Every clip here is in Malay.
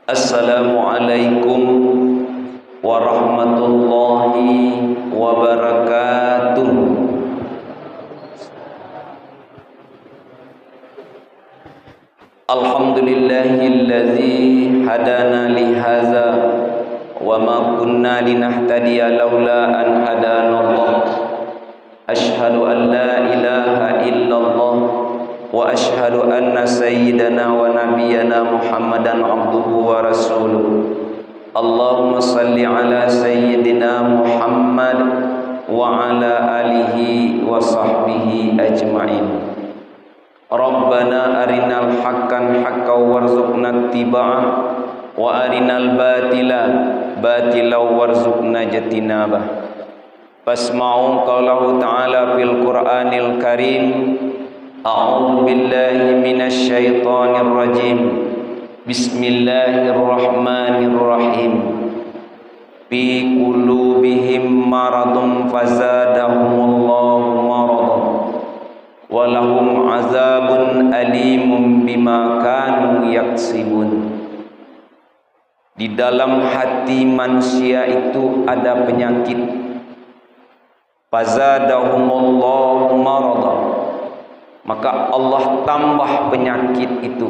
Assalamualaikum warahmatullahi wabarakatuh. Alhamdulillahillazi hadana li hadza wa ma kunna linahtadiya laula an hadanallah. Asyhadu an la ilaha illallah wa asyhadu anna sayyidana wa nabiyyana Muhammadan abduhu wa rasuluh. Allahumma salli ala sayyidina Muhammad wa ala alihi wa sahbihi ajma'in. Rabbana arinal haqqan haqqan warzuqna ittiba'ah wa arinal batila batilan warzuqna jatinabah. Fasma'u qaulahu ta'ala fil Qur'anil Karim. A'udzu billahi minasy syaithanir rajim. Bismillahirrahmanirrahim. Fi qulubihim maradun fazadahumullahu maradan wa lahum azabun alimun bima kanu yaksibun. Di dalam hati manusia itu ada penyakit. Fazadahumullahu maradan, maka Allah tambah penyakit itu.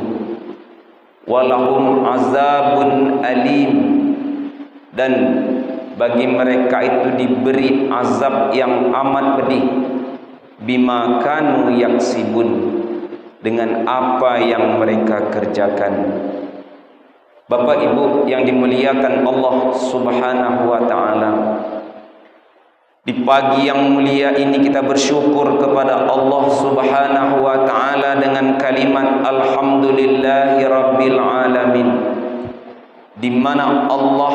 Walahum azabun alim, dan bagi mereka itu diberi azab yang amat pedih. Bima kanu yaksibun, dengan apa yang mereka kerjakan. Bapak Ibu yang dimuliakan Allah Subhanahu wa taala, di pagi yang mulia ini kita bersyukur kepada Allah Subhanahu wa taala dengan kalimat alhamdulillahi rabbil alamin, di mana Allah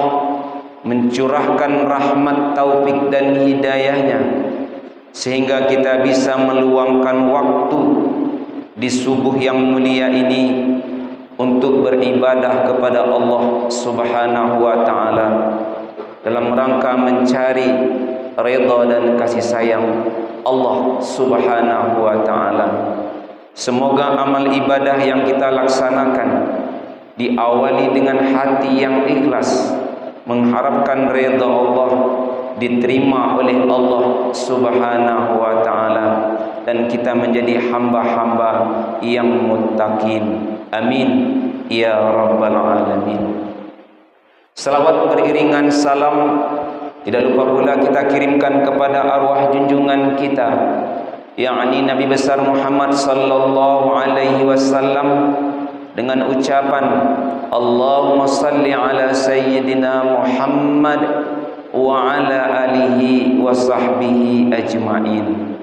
mencurahkan rahmat, taufik dan hidayahnya sehingga kita bisa meluangkan waktu di subuh yang mulia ini untuk beribadah kepada Allah Subhanahu wa taala dalam rangka mencari redha dan kasih sayang Allah Subhanahu wa taala. Semoga amal ibadah yang kita laksanakan diawali dengan hati yang ikhlas, mengharapkan redha Allah, diterima oleh Allah Subhanahu wa taala, dan kita menjadi hamba-hamba yang muttaqin. Amin ya rabbal alamin. Salawat beriringan salam tidak lupa pula kita kirimkan kepada arwah junjungan kita, yakni Nabi besar Muhammad sallallahu alaihi wasallam, dengan ucapan Allahumma salli ala sayyidina Muhammad wa ala alihi wa sahbihi ajma'in.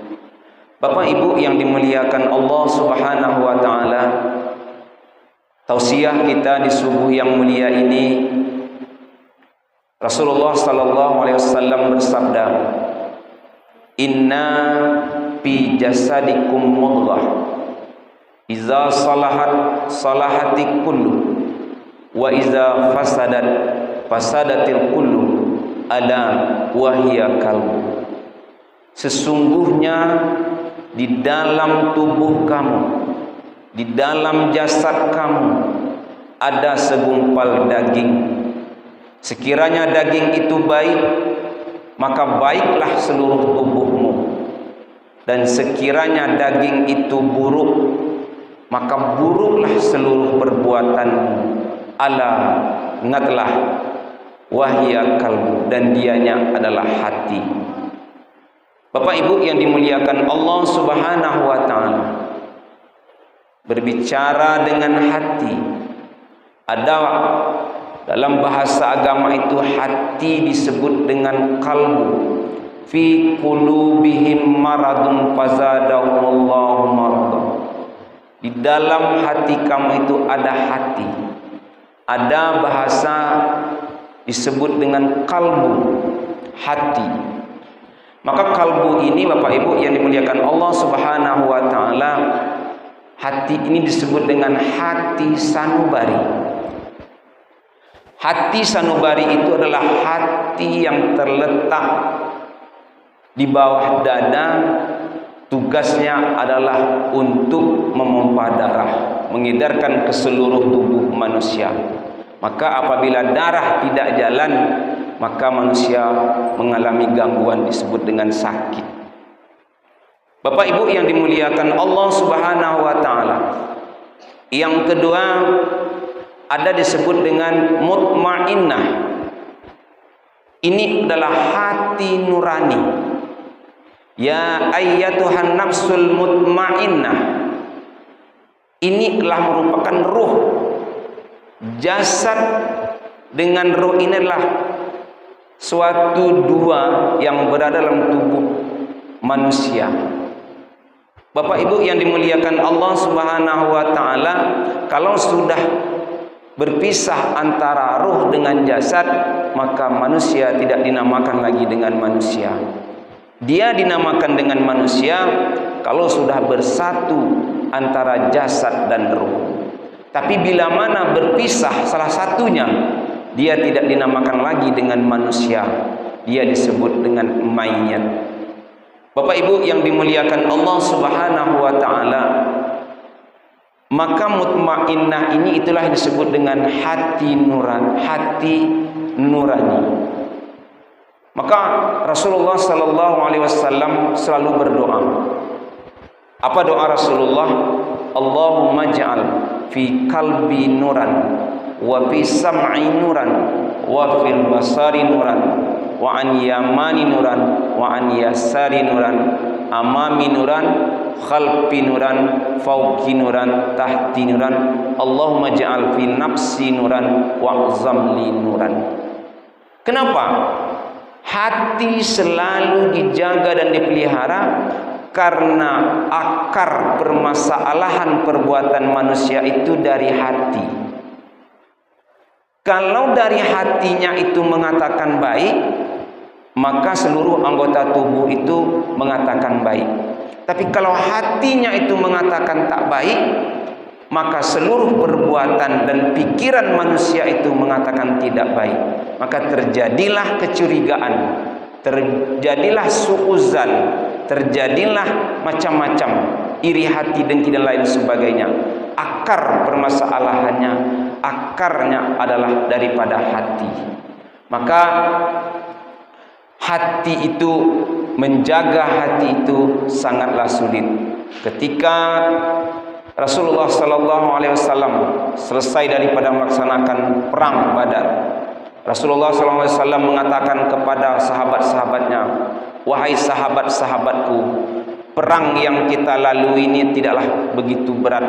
Bapak Ibu yang dimuliakan Allah Subhanahu wa taala, tausiah kita di subuh yang mulia ini, Rasulullah sallallahu alaihi wasallam bersabda, "Inna fi jasadikum mudghah, iza salahat salahati kullu, wa iza fasadat fasadatil kullu, ala wahya qalbu." Sesungguhnya di dalam tubuh kamu, di dalam jasad kamu ada segumpal daging. Sekiranya daging itu baik, maka baiklah seluruh tubuhmu. Dan sekiranya daging itu buruk, maka buruklah seluruh perbuatanmu. Ala, ingatlah, wahya qalbu, dan dianya adalah hati. Bapak Ibu yang dimuliakan Allah Subhanahu wa taala, berbicara dengan hati. Ada dalam bahasa agama itu hati disebut dengan kalbu. Fi qulubihim maradun fazadahumullahu maradan. Di dalam hati kamu itu ada hati. Ada bahasa disebut dengan kalbu, hati. Maka kalbu ini Bapak Ibu yang dimuliakan Allah Subhanahu wa taala, hati ini disebut dengan hati sanubari. Hati sanubari itu adalah hati yang terletak di bawah dada. Tugasnya adalah untuk memompa darah, mengedarkan ke seluruh tubuh manusia. Maka apabila darah tidak jalan, maka manusia mengalami gangguan disebut dengan sakit. Bapak Ibu yang dimuliakan Allah Subhanahu wa taala. Yang kedua ada disebut dengan mutmainnah. Ini adalah hati nurani. Ya ayyatuhan nafsul mutmainnah. Ini adalah merupakan ruh. Jasad dengan ruh ini adalah suatu dua yang berada dalam tubuh manusia. Bapak Ibu yang dimuliakan Allah Subhanahu wa taala, kalau sudah berpisah antara ruh dengan jasad, maka manusia tidak dinamakan lagi dengan manusia. Dia dinamakan dengan manusia kalau sudah bersatu antara jasad dan ruh. Tapi bila mana berpisah salah satunya, dia tidak dinamakan lagi dengan manusia. Dia disebut dengan mayat. Bapak Ibu yang dimuliakan Allah Subhanahu wa taala, maka mutmainnah ini itulah yang disebut dengan hati nurani. Maka Rasulullah sallallahu alaihi wasallam selalu berdoa. Apa doa Rasulullah? Allahumma ja'al fi qalbi nuran wa fi sam'i nuran wa fil basari nuran wa an yamani nuran wa an yasari nuran amami nuran khalfi nuran fawqi nuran tahti nuran Allahumma ja'al fi nafsi nuran wa zamli nuran. Kenapa hati selalu dijaga dan dipelihara? Karena akar permasalahan perbuatan manusia itu dari hati. Kalau dari hatinya itu mengatakan baik, maka seluruh anggota tubuh itu mengatakan baik. Tapi kalau hatinya itu mengatakan tak baik, maka seluruh perbuatan dan pikiran manusia itu mengatakan tidak baik. Maka terjadilah kecurigaan, terjadilah suuzan, terjadilah macam-macam, iri hati, dengki dan lain sebagainya. Akar permasalahannya, akarnya adalah daripada hati. Maka hati itu, menjaga hati itu sangatlah sulit. Ketika Rasulullah sallallahu alaihi wasallam selesai daripada melaksanakan perang Badar, Rasulullah sallallahu alaihi wasallam mengatakan kepada sahabat-sahabatnya, wahai sahabat-sahabatku, perang yang kita lalui ini tidaklah begitu berat,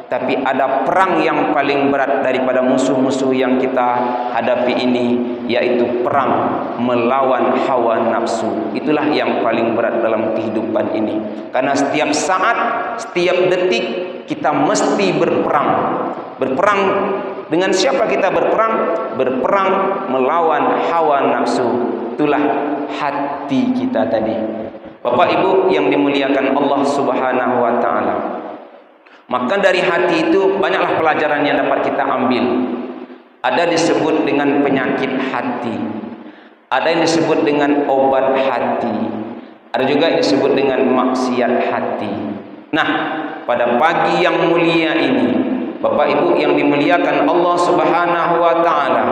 tapi ada perang yang paling berat daripada musuh-musuh yang kita hadapi ini, yaitu perang melawan hawa nafsu. Itulah yang paling berat dalam kehidupan ini. Karena setiap saat, setiap detik kita mesti berperang. Berperang dengan siapa kita berperang? Berperang melawan hawa nafsu. Itulah hati kita tadi. Bapak Ibu yang dimuliakan Allah Subhanahu wa taala. Maka dari hati itu banyaklah pelajaran yang dapat kita ambil. Ada disebut dengan penyakit hati, ada yang disebut dengan obat hati, ada juga yang disebut dengan maksiat hati. Nah, pada pagi yang mulia ini, Bapak Ibu yang dimuliakan Allah Subhanahu wa taala,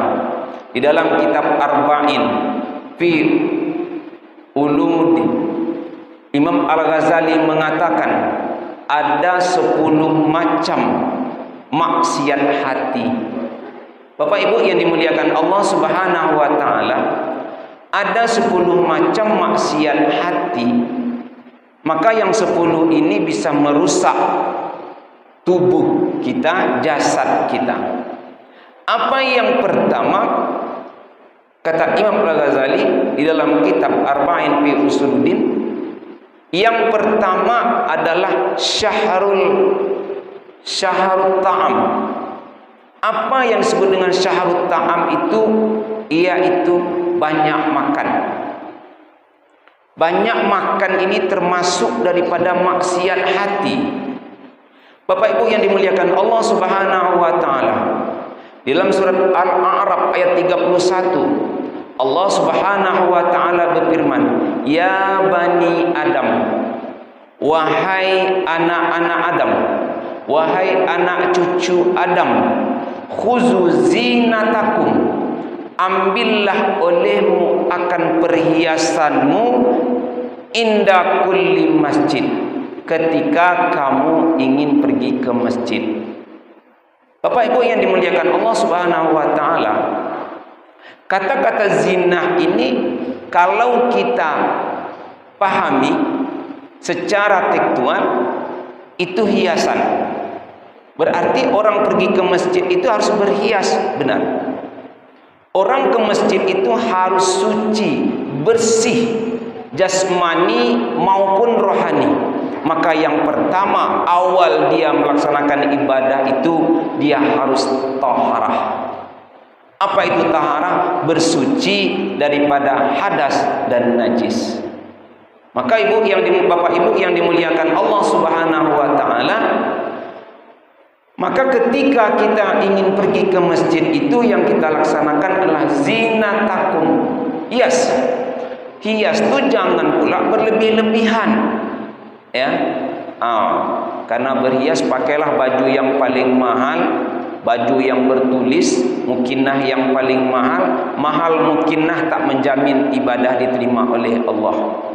di dalam kitab Arba'in fi Ulumuddin, Imam Al-Ghazali mengatakan ada 10 macam maksiat hati. Bapak Ibu yang dimuliakan Allah Subhanahu wa taala, ada 10 macam maksiat hati. Maka yang 10 ini bisa merusak tubuh kita, jasad kita. Apa yang pertama? Kata Imam Al-Ghazali di dalam kitab Arba'in fi Usuluddin, yang pertama adalah syahrul ta'am. Apa yang disebut dengan syahrul ta'am itu? Yaitu banyak makan. Banyak makan ini termasuk daripada maksiat hati. Bapak Ibu yang dimuliakan Allah Subhanahu wa taala, dalam surat Al-A'raf ayat 31, Allah Subhanahu wa taala berfirman, "Ya bani Adam, wahai anak-anak Adam, wahai anak cucu Adam, khuzu zinatakum, ambillah olehmu akan perhiasanmu inda kulli masjid, ketika kamu ingin pergi ke masjid. Bapak Ibu yang dimuliakan Allah Subhanahu wa taala, kata-kata zina ini kalau kita pahami secara tekstual itu hiasan. Berarti orang pergi ke masjid itu harus berhias, benar. Orang ke masjid itu harus suci, bersih, jasmani maupun rohani. Maka yang pertama awal dia melaksanakan ibadah itu dia harus taharah. Apa itu taharah? Bersuci daripada hadas dan najis. Maka Bapak Ibu yang dimuliakan Allah Subhanahu wa taala, maka ketika kita ingin pergi ke masjid itu yang kita laksanakan adalah zinatakum. Hias itu jangan pula berlebih-lebihan. Ya. Karena berhias pakailah baju yang paling mahal, baju yang bertulis, mukinnah yang paling mahal. Mahal mukinnah tak menjamin ibadah diterima oleh Allah.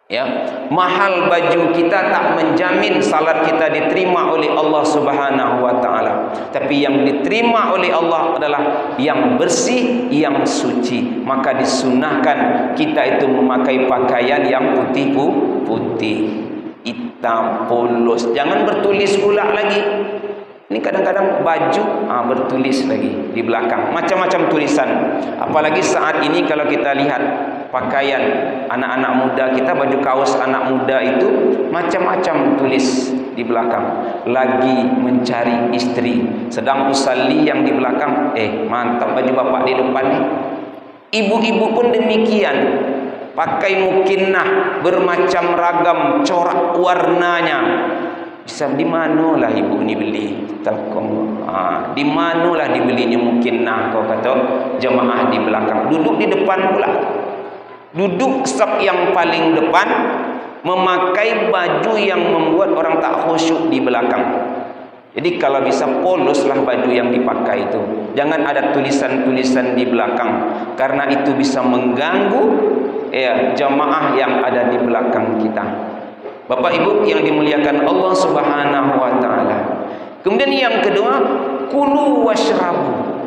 Ya, mahal baju kita tak menjamin salat kita diterima oleh Allah Subhanahu wa taala. Tapi yang diterima oleh Allah adalah yang bersih, yang suci. Maka disunahkan kita itu memakai pakaian yang putih, hitam, polos. Jangan bertulis pula lagi. Ini kadang-kadang baju bertulis lagi di belakang, macam-macam tulisan. Apalagi saat ini kalau kita lihat pakaian anak-anak muda kita, baju kaos anak muda itu macam-macam tulis di belakang. Lagi mencari istri, sedang usalli yang di belakang, mantap baju bapak di depan nih. Ibu-ibu pun demikian, pakai mukinnah bermacam ragam corak warnanya. Bisa di manalah ibu ni beli? Telkom. Di manalah dibelinya mukinnah, kau kata jemaah di belakang. Duduk di depan pula. Duduk saf yang paling depan, memakai baju yang membuat orang tak khusyuk di belakang. Jadi kalau bisa poloslah baju yang dipakai itu. Jangan ada tulisan-tulisan di belakang, karena itu bisa mengganggu jemaah yang ada di belakang kita. Bapak Ibu yang dimuliakan Allah Subhanahu wa taala. Kemudian yang kedua, kulu washrabu.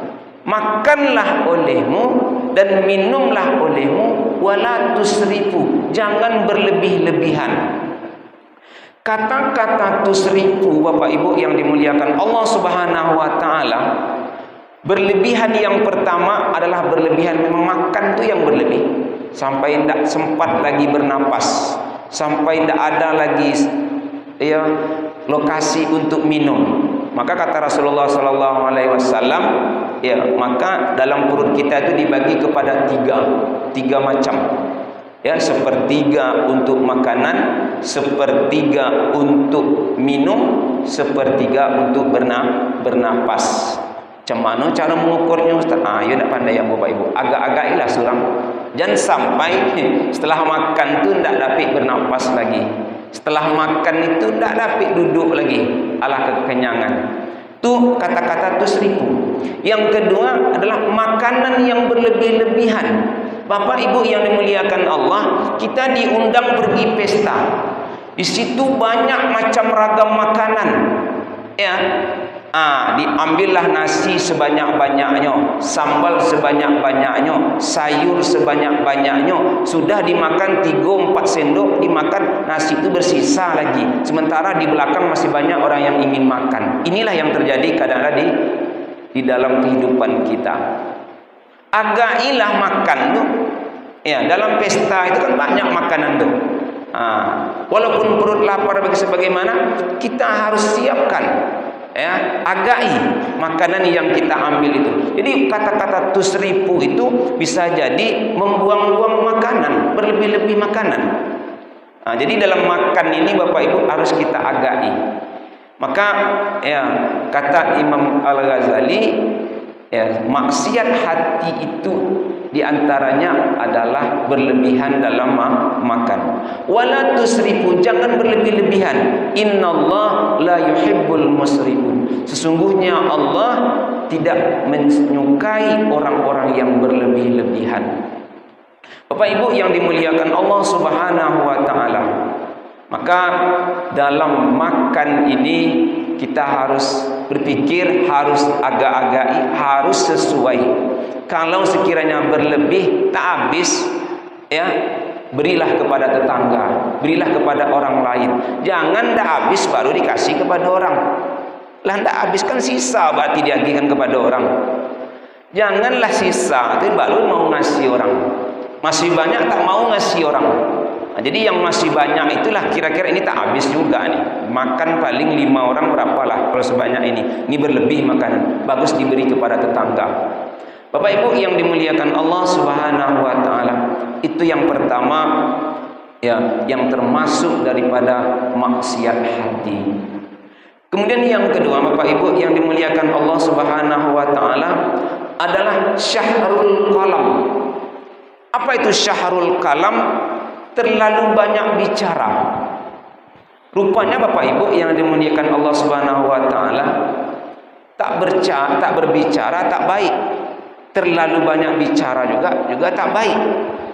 Makanlah olehmu dan minumlah olehmu, wala tusrifu. Jangan berlebih-lebihan. Kata-kata tusrifu, Bapak Ibu yang dimuliakan Allah Subhanahu wa taala, berlebihan yang pertama adalah berlebihan memang makan tu yang berlebih. Sampai tidak sempat lagi bernapas, sampai tidak ada lagi lokasi untuk minum. Maka kata Rasulullah sallallahu alaihi wasallam, maka dalam perut kita itu dibagi kepada tiga macam. Sepertiga untuk makanan, sepertiga untuk minum, sepertiga untuk bernapas. Macam mana cara mengukurnya Ustaz? Ya nak pandai ya Bapak Ibu. Agak-agaklah surang. Jangan sampai setelah makan tu tak dapat bernapas lagi. Setelah makan itu tak dapat duduk lagi. Alah kekenyangan. Tu kata-kata tu seribu. Yang kedua adalah makanan yang berlebih-lebihan. Bapak Ibu yang dimuliakan Allah, kita diundang pergi pesta. Di situ banyak macam ragam makanan. Diambillah nasi sebanyak-banyaknya, sambal sebanyak-banyaknya, sayur sebanyak-banyaknya. Sudah dimakan 3-4 sendok, dimakan nasi itu bersisa lagi. Sementara di belakang masih banyak orang yang ingin makan. Inilah yang terjadi kadang-kadang di dalam kehidupan kita. Agailah makan tu. Dalam pesta itu kan banyak makanan tu. Walaupun perut lapar sebagaimana, kita harus siapkan agai makanan yang kita ambil itu. Jadi kata-kata tusrifu itu bisa jadi membuang-buang makanan, berlebih-lebih makanan. Jadi dalam makan ini Bapak Ibu harus kita agai. Maka kata Imam Al-Ghazali, Ya, maksiat hati itu diantaranya adalah berlebihan dalam makan. Wala tusrifu, jangan berlebih-lebihan. Innallaha la yuhibbul musrifun. Sesungguhnya Allah tidak menyukai orang-orang yang berlebih-lebihan. Bapak Ibu yang dimuliakan Allah Subhanahu wa taala, maka dalam makan ini kita harus berpikir, harus agak-agak, harus sesuai. Kalau sekiranya berlebih tak habis, ya berilah kepada tetangga, berilah kepada orang lain. Jangan tak habis baru dikasih kepada orang. Lah tak habis kan sisa, berarti diagihkan kepada orang. Janganlah sisa itu baru mau ngasih orang. Masih banyak tak mau ngasih orang. Nah, jadi yang masih banyak itulah kira-kira ini tak habis juga nih. Makan paling 5 orang berapalah kalau sebanyak ini. Ini berlebih makanan. Bagus diberi kepada tetangga. Bapak Ibu yang dimuliakan Allah Subhanahu wa taala, itu yang pertama ya, yang termasuk daripada maksiat hati. Kemudian yang kedua Bapak Ibu yang dimuliakan Allah Subhanahu wa taala adalah syahrul kalam. Apa itu syahrul kalam? Terlalu banyak bicara. Rupanya Bapak Ibu yang dimuliakan Allah Subhanahu wa taala, tak berbicara tak baik. Terlalu banyak bicara juga tak baik.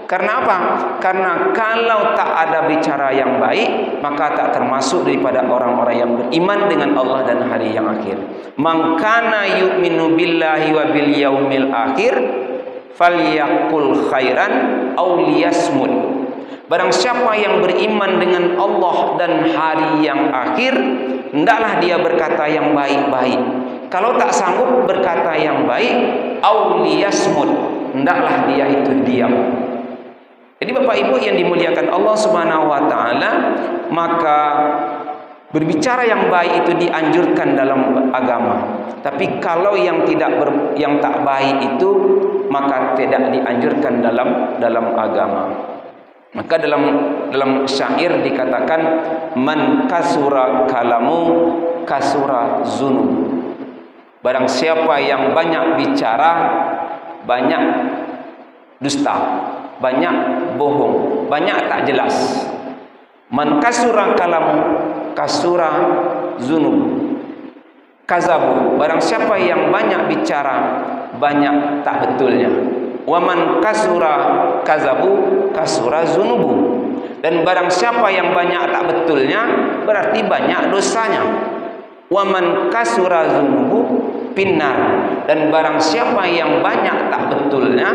Karena apa? Karena kalau tak ada bicara yang baik, maka tak termasuk daripada orang-orang yang beriman dengan Allah dan hari yang akhir. Man kana yu'minu billahi wa bil yaumil akhir falyaqul khairan aw liyasmut. Barang siapa yang beriman dengan Allah dan hari yang akhir, hendaklah dia berkata yang baik-baik. Kalau tak sanggup berkata yang baik, aw liyasmut, hendaklah dia itu diam. Jadi Bapak Ibu yang dimuliakan Allah Subhanahu wa taala, maka berbicara yang baik itu dianjurkan dalam agama. Tapi kalau yang tak baik itu, maka tidak dianjurkan dalam agama. Maka dalam syair dikatakan man kasura kalamu kasura zunub. Barang siapa yang banyak bicara, banyak dusta, banyak bohong, banyak tak jelas. Man kasura kalamu kasura zunub. Kazabu, barang siapa yang banyak bicara, banyak tak betulnya. Waman kasura kazabu kasura zunubu. Dan barang siapa yang banyak tak betulnya, berarti banyak dosanya. Waman kasura zunubu pinnar. Dan barang siapa yang banyak tak betulnya,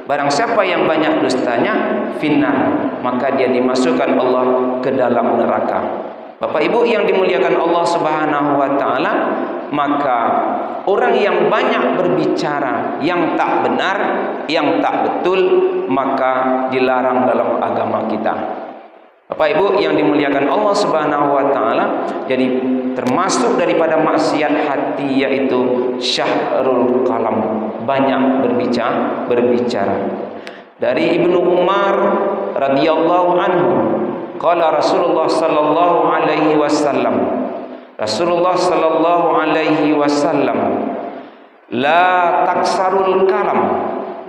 barang siapa yang banyak dosanya, finnar, maka dia dimasukkan Allah ke dalam neraka. Bapak Ibu yang dimuliakan Allah Subhanahu wa taala, maka orang yang banyak berbicara yang tak benar, yang tak betul, maka dilarang dalam agama kita. Bapak Ibu yang dimuliakan Allah Subhanahu wa taala, jadi termasuk daripada maksiat hati yaitu syahrul kalam, banyak berbicara. Dari Ibnu Umar radhiyallahu anhu, qala Rasulullah sallallahu alaihi wasallam, Rasulullah sallallahu alaihi wasallam, la taksarul kalam,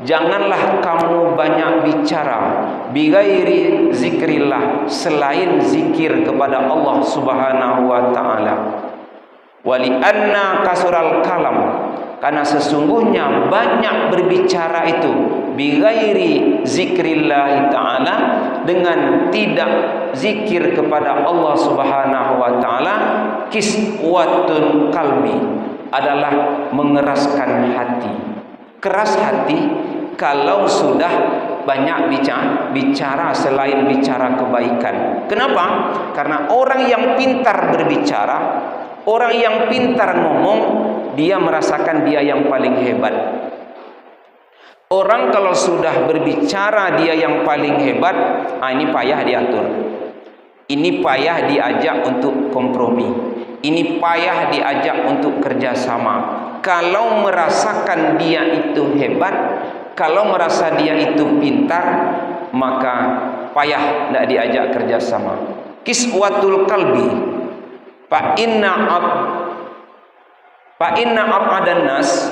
janganlah kamu banyak bicara, bighairi zikrillah, selain zikir kepada Allah Subhanahu wa taala. Wali anna kasural kalam, karena sesungguhnya banyak berbicara itu bighairi zikrillah taala, dengan tidak zikir kepada Allah Subhanahu wa taala, kiswatun qalbi, adalah mengeraskan hati. Keras hati kalau sudah banyak bicara selain bicara kebaikan. Kenapa? Karena orang yang pintar berbicara, orang yang pintar ngomong, dia merasakan dia yang paling hebat. Orang kalau sudah berbicara dia yang paling hebat, ini payah diatur. Ini payah diajak untuk kompromi. Ini payah diajak untuk kerjasama. Kalau merasakan dia itu hebat, kalau merasa dia itu pintar, maka payah tidak diajak kerjasama. Kiswatul qalbi. Fa inna abadan nas,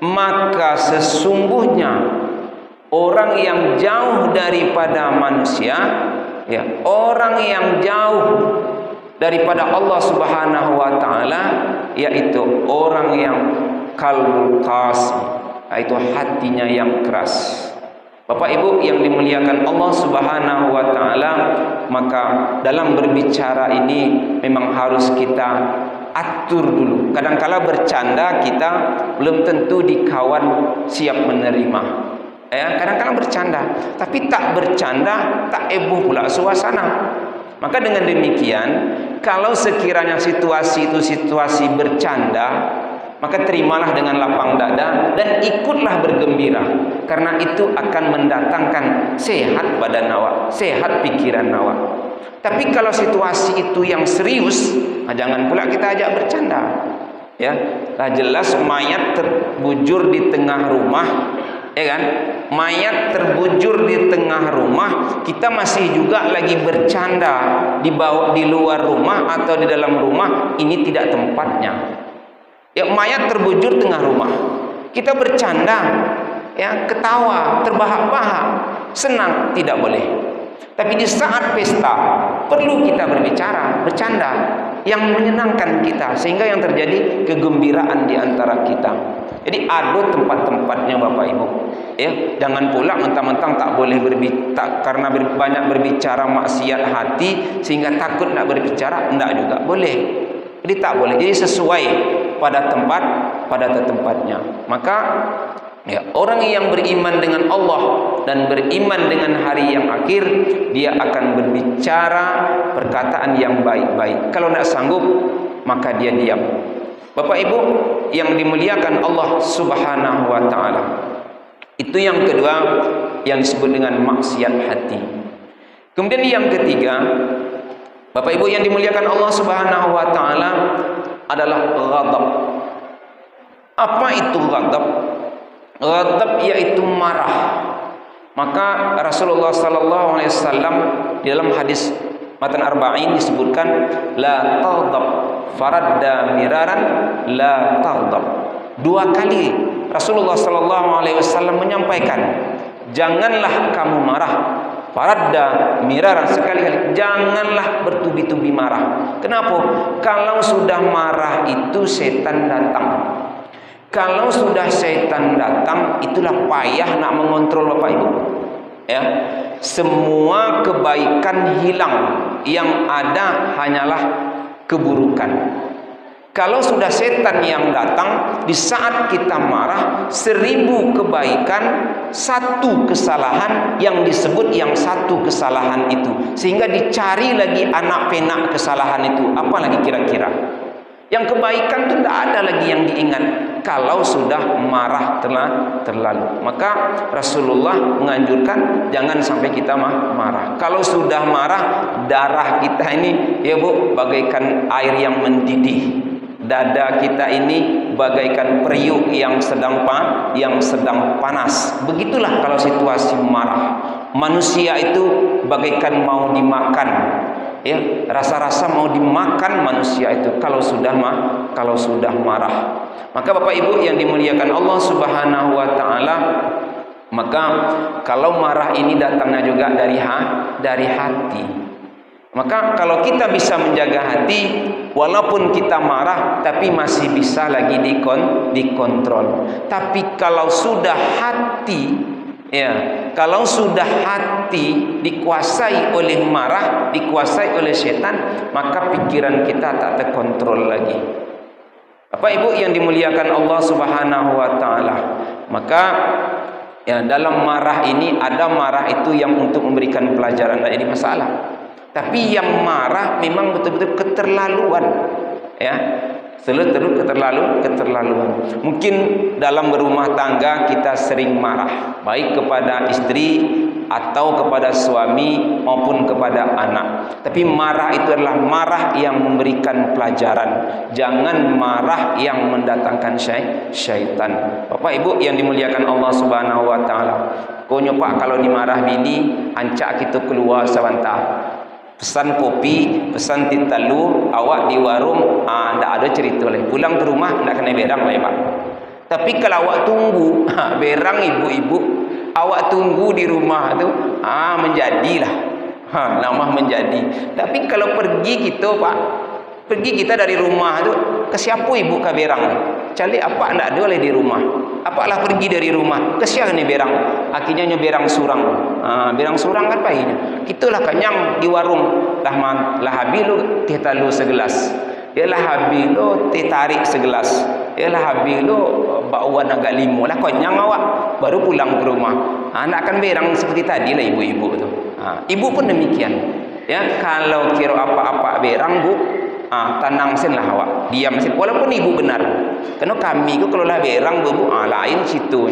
maka sesungguhnya orang yang jauh daripada manusia, ya, orang yang jauh daripada Allah Subhanahu wa taala, yaitu orang yang qalbul qasi, yaitu hatinya yang keras. Bapak Ibu yang dimuliakan Allah Subhanahu wa taala, maka dalam berbicara ini memang harus kita atur dulu. Kadangkala bercanda kita belum tentu dikawan siap menerima. Ya, kadang-kadang bercanda, tapi tak bercanda tak heboh pula suasana. Maka dengan demikian, kalau sekiranya situasi itu situasi bercanda, maka terimalah dengan lapang dada dan ikutlah bergembira, karena itu akan mendatangkan sehat badan awak, sehat pikiran awak. Tapi kalau situasi itu yang serius, jangan pula kita ajak bercanda. Ya, lah jelas mayat terbujur di tengah rumah, ya kan? Mayat terbujur di tengah rumah, kita masih juga lagi bercanda di luar rumah atau di dalam rumah, ini tidak tempatnya. Ya, mayat terbujur tengah rumah, kita bercanda, ya, ketawa, terbahak-bahak, senang, tidak boleh. Tapi di saat pesta perlu kita berbicara, bercanda yang menyenangkan kita, sehingga yang terjadi kegembiraan di antara kita. Jadi ada tempat-tempatnya Bapak Ibu. Ya, jangan pula mentang-mentang tak boleh berbicara karena banyak berbicara maksiat hati sehingga takut nak berbicara, enggak juga boleh. Jadi tak boleh. Jadi sesuai pada tempatnya. Maka ya, orang yang beriman dengan Allah dan beriman dengan hari yang akhir, dia akan berbicara perkataan yang baik-baik. Kalau tidak sanggup, maka dia diam. Bapak Ibu yang dimuliakan Allah Subhanahu wa taala, itu yang kedua yang disebut dengan maksiat hati. Kemudian yang ketiga, Bapak Ibu yang dimuliakan Allah Subhanahu wa taala, adalah ghadab. Apa itu ghadab? Ghadab yaitu marah. Maka Rasulullah sallallahu alaihi wasallam di dalam hadis matan arba'in disebutkan, la taghdab, faradda miraran, la taghdab. Dua kali Rasulullah sallallahu alaihi wasallam menyampaikan, janganlah kamu marah. Faradda miraran, sekali-kali, janganlah bertubi-tubi marah. Kenapa? Kalau sudah marah itu setan datang. Kalau sudah setan datang, itulah payah nak mengontrol Bapak Ibu. Ya, semua kebaikan hilang, yang ada hanyalah keburukan. Kalau sudah setan yang datang, di saat kita marah, 1000 kebaikan, 1 kesalahan yang disebut yang 1 kesalahan itu, sehingga dicari lagi anak penak kesalahan itu. Apa lagi kira-kira? Yang kebaikan itu tidak ada lagi yang diingat kalau sudah marah terlalu. Maka Rasulullah menganjurkan jangan sampai kita marah. Kalau sudah marah, darah kita ini, ya Bu, bagaikan air yang mendidih. Dada kita ini bagaikan periuk yang sedang panas. Begitulah kalau situasi marah. Manusia itu bagaikan mau dimakan. Ya, rasa-rasa mau dimakan manusia itu kalau sudah marah. Maka Bapak Ibu yang dimuliakan Allah Subhanahu wa taala, maka kalau marah ini datangnya juga dari hati. Maka kalau kita bisa menjaga hati, walaupun kita marah tapi masih bisa lagi dikontrol. Tapi kalau sudah hati, ya, kalau sudah hati dikuasai oleh marah, dikuasai oleh setan, maka pikiran kita tak terkontrol lagi. Bapak Ibu yang dimuliakan Allah Subhanahu wa taala, maka ya, dalam marah ini ada marah itu yang untuk memberikan pelajaran, tak jadi masalah. Tapi yang marah memang betul-betul keterlaluan, ya. Keterlaluan. Mungkin dalam berumah tangga kita sering marah, baik kepada istri atau kepada suami maupun kepada anak. Tapi marah itu adalah marah yang memberikan pelajaran. Jangan marah yang mendatangkan syaitan. Bapak Ibu yang dimuliakan Allah Subhanahu wa taala, konyo Pak kalau dimarah bini, ancak kita keluar sebentar. Pesan kopi, pesan titalu, awak di warung, ndak ada cerita lagi. Pulang ke rumah ndak kena berang lah ya Pak. Tapi kalau awak tunggu, berang ibu-ibu, awak tunggu di rumah tu, menjadilah. Nama menjadi. Tapi kalau pergi kita, Pak, pergi kita dari rumah tu, ke siapa ibu ke berang? Calik apa ndak ada oleh di rumah. Apalah pergi dari rumah, kesian ni berang. Akhirnya berang surang. Berang surang kan pahitnya. Kitalah kenyang di warung, lah habilu teh talu segelas. Ialah habilu teh tarik segelas. Ialah habilu bakwan agak limo lah, kenyang awak baru pulang ke rumah. Nak akan berang seperti tadi lah ibu-ibu tu. Ibu pun demikian. Ya, kalau kira apa-apa berang, Bu, tenang senlah awak, diam sen. Walaupun ibu benar. Karena kami tu kalau lah berang, Bu, lain situ.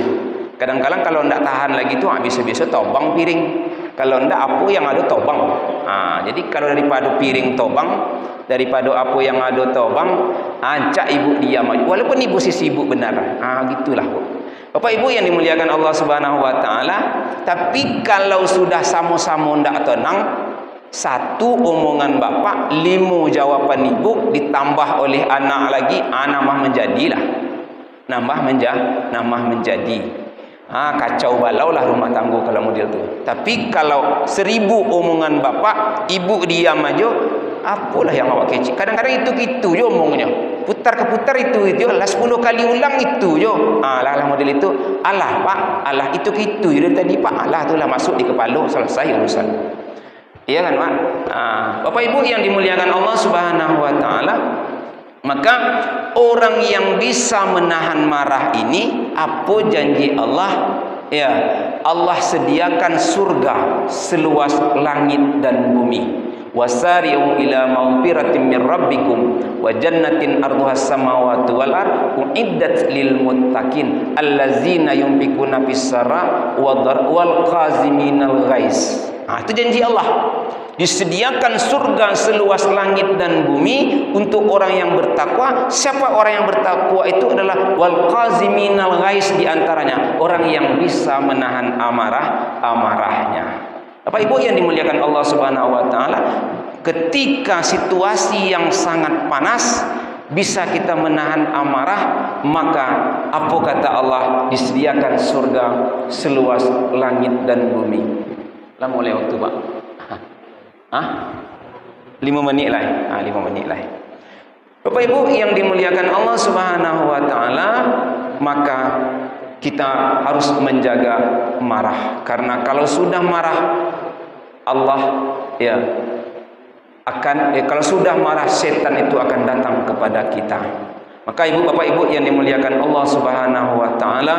Kadang-kadang kalau ndak tahan lagi tu, biasa-biasa tobang piring. Kalau ndak apa yang ada tobang. Jadi kalau daripada piring tobang, daripada apa yang ada tobang, cak ibu diam aja. Walaupun ibu sisi ibu benar. Gitulah, Bu. Bapak Ibu yang dimuliakan Allah Subhanahu wa taala, tapi kalau sudah sama-sama ndak tenang, satu omongan bapak, 5 jawaban ibu ditambah oleh anak lagi, nambah menjadilah. Nambah menjadi. Kacau balau lah rumah tangga kalau model tu. Tapi kalau 1000 omongan bapak, ibu diam aja, apalah yang awak kecil. Kadang-kadang itu je omongnya. Putar ke putar itu lah 10 kali ulang itu je. Lah model itu. Alah Pak, alah itu je dari tadi Pak. Alah tu lah masuk di kepala, selesai urusan. Iya kan Pak? Bapak Ibu yang dimuliakan Allah Subhanahu wa taala, maka orang yang bisa menahan marah ini, apa janji Allah? Ya, Allah sediakan surga seluas langit dan bumi. Wasari'u ila maghfiratin min rabbikum wa jannatin arduhas samawati wal ard uiddat lil muttaqin allazina yunfikuna fis sara wal qaziminal ghaiz. Itu janji Allah. Disediakan surga seluas langit dan bumi untuk orang yang bertakwa. Siapa orang yang bertakwa? Itu adalah wal qaziminal ghaiz, di antaranya orang yang bisa menahan amarahnya. Bapak Ibu yang dimuliakan Allah Subhanahu wa taala, ketika situasi yang sangat panas bisa kita menahan amarah, maka apa kata Allah? Disediakan surga seluas langit dan bumi. Lah mulai waktu Pak. 5 menit lah. 5 menit lah. Bapak Ibu yang dimuliakan Allah Subhanahu wa taala, maka kita harus menjaga marah, karena kalau sudah marah Allah kalau sudah marah, setan itu akan datang kepada kita. Maka Ibu Bapak Ibu yang dimuliakan Allah Subhanahu wa taala,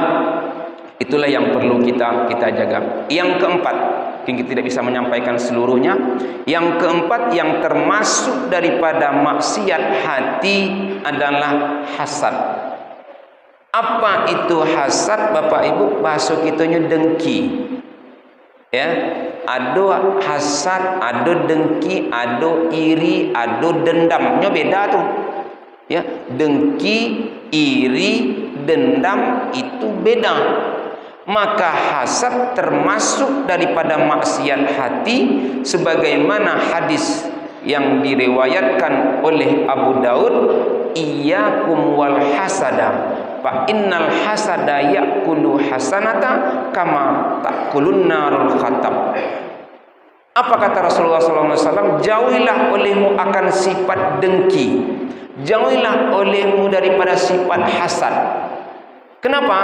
itulah yang perlu kita jaga. Yang keempat, mungkin kita tidak bisa menyampaikan seluruhnya. Yang keempat yang termasuk daripada maksiat hati adalah hasad. Apa itu hasad Bapak Ibu? Bahasa kitanya dengki. Ya, ada hasad, ada dengki, ada iri, ada dendamnya beda tuh. Ya, dengki, iri, dendam itu beda. Maka hasad termasuk daripada maksiat hati, sebagaimana hadis yang diriwayatkan oleh Abu Daud, iyyakum wal hasada fa innal hasada ya'kulu hasanata kama ta'kulun narul khatab. Apa kata Rasulullah SAW? Jauhilah olehmu akan sifat dengki, jauhilah olehmu daripada sifat hasad. Kenapa?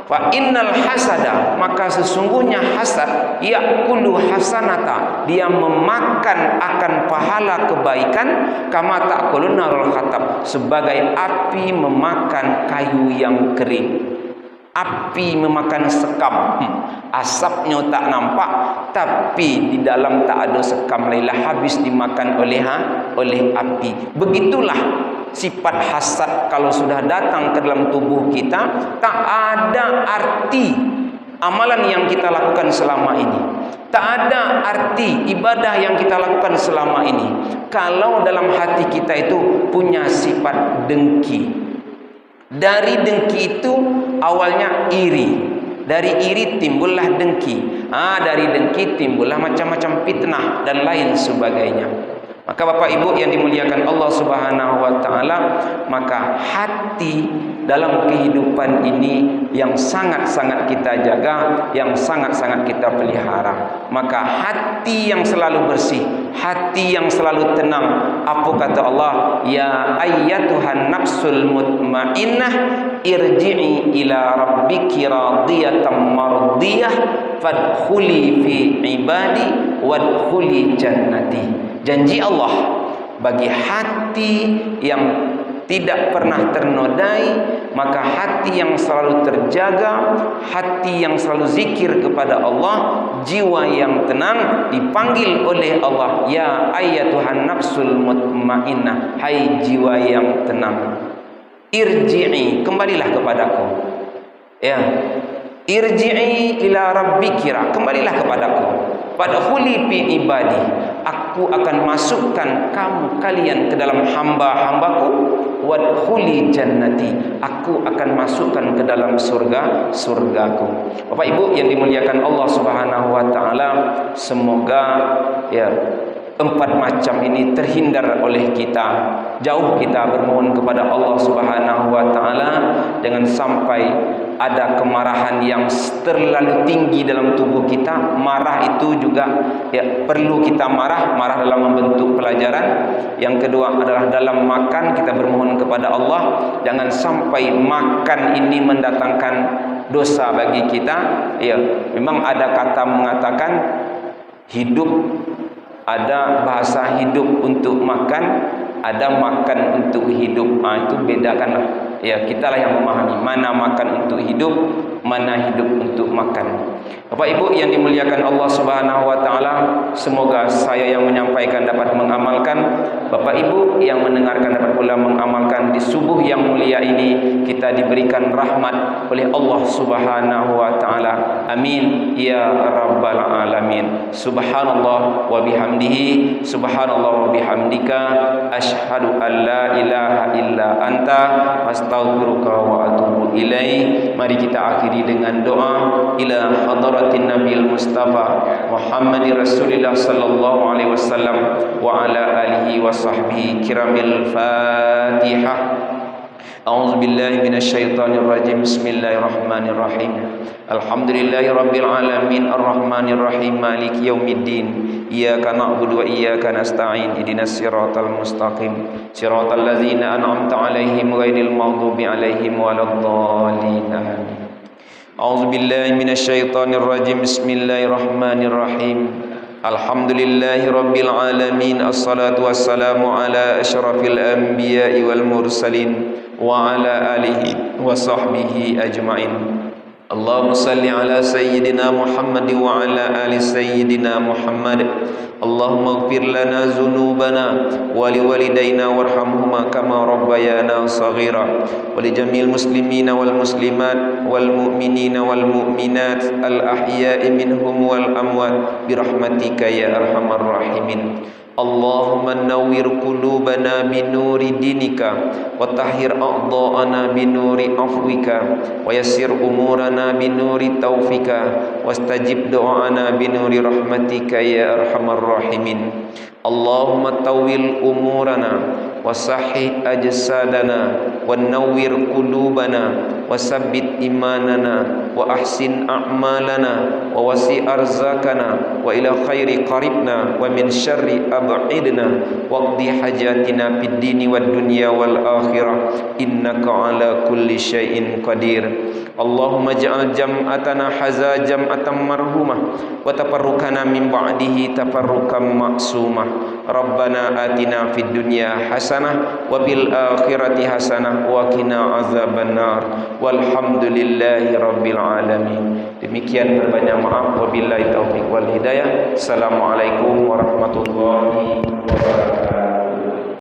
Fa innal hasada, maka sesungguhnya hasad ya'kulu hasanata, dia memakan akan pahala kebaikan, kama ta'kulun narul khatab, sebagai api memakan kayu yang kering. Api memakan sekam, asapnya tak nampak, tapi di dalam tak ada sekam, lailah habis dimakan oleh api. Begitulah sifat hasad kalau sudah datang ke dalam tubuh kita, tak ada arti amalan yang kita lakukan selama ini, tak ada arti ibadah yang kita lakukan selama ini, kalau dalam hati kita itu punya sifat dengki. Dari dengki itu awalnya iri, dari iri timbullah dengki, dari dengki timbullah macam-macam fitnah dan lain sebagainya. Maka Bapak Ibu yang dimuliakan Allah Subhanahu wa taala, maka hati dalam kehidupan ini yang sangat-sangat kita jaga, yang sangat-sangat kita pelihara. Maka hati yang selalu bersih, hati yang selalu tenang. Apa kata Allah? Ya ayyatuhan nafsul mutmainnah irji'i ila rabbiki radiyatan mardiyah fadkhuli fi ibadi wadkhuli jannati. Janji Allah bagi hati yang tidak pernah ternodai, maka hati yang selalu terjaga, hati yang selalu zikir kepada Allah, jiwa yang tenang dipanggil oleh Allah, ya ayyatuhan nafsul mutmainnah, hai jiwa yang tenang, irji'i, kembalilah kepadaku. Ya, irji'i ila rabbikira, kembalilah kepadaku. Fadkhuli fi ibadi, aku akan masukkan kalian ke dalam hamba-hambaku. Wadkhuli jannati, aku akan masukkan ke dalam surgaku. Bapak Ibu yang dimuliakan Allah Subhanahu wa taala, semoga ya 4 macam ini terhindar oleh kita. Jauh kita bermohon kepada Allah Subhanahu wa taala jangan sampai ada kemarahan yang terlalu tinggi dalam tubuh kita. Marah itu juga ya perlu kita marah dalam membentuk pelajaran. Yang kedua adalah dalam makan kita bermohon kepada Allah jangan sampai makan ini mendatangkan dosa bagi kita. Ya, memang ada kata mengatakan hidup, ada bahasa hidup untuk makan, ada makan untuk hidup. Itu bedakanlah. Ya, kitalah yang memahami mana makan untuk hidup, mana hidup untuk makan. Bapak Ibu yang dimuliakan Allah Subhanahu wa taala, semoga saya yang menyampaikan dapat mengamalkan, Bapak Ibu yang mendengarkan dapat pula mengamalkan. Di subuh yang mulia ini kita diberikan rahmat oleh Allah Subhanahu wa taala. Amin ya rabbal alamin. Subhanallah wa bihamdihi, subhanallah wa bihamdika, asyhadu an la ilaha illa anta, astaghfiruka wa atubu ilaih. Mari kita akhiri dengan doa. Ila hadratin Nabil Mustafa Muhammadir Rasulillah sallallahu alaihi wasallam wa ala alihi wa sahbihi kiramil Fatihah. A'udzu billahi minasyaitonir rajim. Bismillahirrahmanirrahim. Alhamdulillahi rabbil alamin arrahmanir rahim maliki yaumiddin. Iyyaka na'budu wa iyyaka nasta'in. Ihdinas siratal mustaqim. Siratal ladzina an'amta 'alaihim ghairil maghdubi 'alaihim waladdallin. Amin. A'udzu billahi minasyaitonir rajim. Bismillahirrahmanirrahim. Alhamdulillahi rabbil alamin. Assalatu wassalamu ala asyrafil anbiya'i wal mursalin wa ala alihi wa sahbihi ajma'in. Allahumma salli ala sayyidina Muhammad wa ala ali sayyidina Muhammad. Allahumma ighfir lana dhunubana wa liwalidayna warhamhuma kama rabbayana shaghira wa li jami'il muslimina wal muslimat wal mu'minina wal mu'minat al ahya'i minhum wal amwat bi rahmatika ya arhamar rahimin. Allahumma nawwir qulubana binuri dinika wa tahhir a'dha'ana binuri afwika wa yassir umurana binuri taufika wastajib do'ana binuri rahmatika ya arhamar rahimin. Allahumma tawwil umurana wa sahih ajsadana wa nawwir qulubana wa sabbit imanana wa ahsin a'malana wa wasi' arzakana wa ila khairi qaribna wa min syarri ab'idna waqdi hajatina fid dini wad dunya wal akhirah innaka ala kulli syai'in qadir. Allahumma ja'al jam'atana haza jam'atan marhumah wa tafarrukana min ba'dihi tafarrukan ma'sumah. Rabbana atina fid dunya hasanah wa fil akhirati hasanah wa qina azabannar. Walhamdulillahi rabbil alamin. Demikian, berbanyak maaf. Wabillahi taufiq wal hidayah. Assalamualaikum warahmatullahi